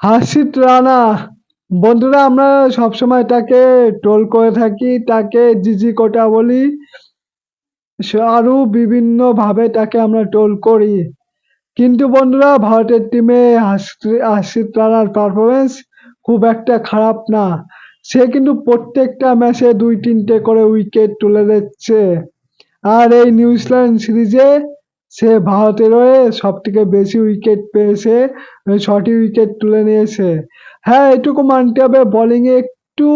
হাসিত রানা। বন্ধুরা আমরা সবসময় তাকে ট্রোল করে থাকি, তাকে জিজি কোটা বলি। আরো বিভিন্নভাবে তাকে আমরা ট্রোল করি। কিন্তু বন্ধুরা ভারতের টিমে হাসিত রানার পারফরমেন্স খুব একটা খারাপ না। সে কিন্তু প্রত্যেকটা ম্যাচে ২-৩টে করে উইকেট তুলে দিচ্ছে। আর এই নিউজিল্যান্ড সিরিজে সে ভারতের হয়ে সবথেকে বেশি উইকেট পেয়েছে, ৬টি উইকেট তুলে নিয়েছে। হ্যাঁ, এটুকু মানতে হবে বোলিংয়ে একটু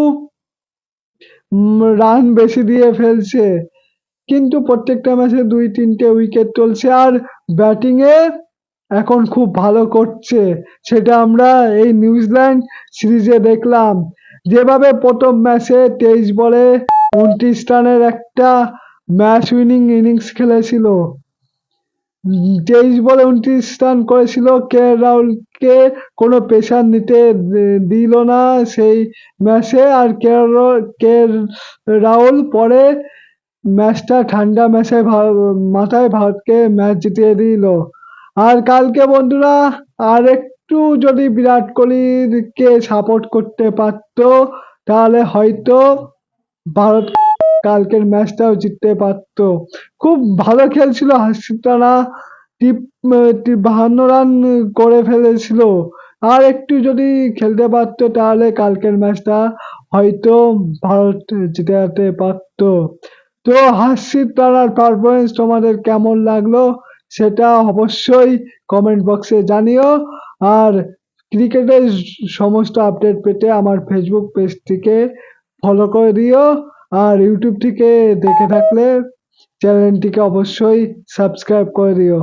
রান বেশি দিয়ে ফেলছে। কিন্তু প্রত্যেকটা ম্যাচে ২-৩টে উইকেট তুলছে আর ব্যাটিংয়ে এখন খুব ভালো করছে। সেটা আমরা এই নিউজিল্যান্ড সিরিজে দেখলাম। যেভাবে প্রথম ম্যাচে ২৩ বলে ২৯ রানের একটা ম্যাচ উইনিং ইনিংস খেলেছিল। ২৩ বলে ২৯ রান করেছিল, রাহুলকে কোনো প্রেশার নিতে দিল না সেই ম্যাচে। আর কে রাহুল পরে ম্যাচটা ঠান্ডা মাথায় ভারতকে ম্যাচ জিতিয়ে দিল। আর কালকে বন্ধুরা আরেকটু যদি বিরাট কোহলিকে সাপোর্ট করতে পারতো তাহলে হয়তো ভারত কালকের ম্যাচটাও জিততে পারতো। খুব ভালো খেলছিল হার্ষিত রানা, ৫২ রান করে ফেলেছিল। আর একটু যদি খেলতে পারতো তাহলে কালকের ম্যাচটা হয়তো ভারত জিতাতে পারতো। তো হার্ষিত রানার পারফরমেন্স তোমাদের কেমন লাগলো সেটা অবশ্যই কমেন্ট বক্সে জানিও। আর ক্রিকেটের সমস্ত আপডেট পেতে আমার ফেসবুক পেজটিকে ফলো করে দিও। আর ইউটিউব থেকে দেখে থাকলে চ্যানেলটিকে অবশ্যই সাবস্ক্রাইব করে দিও।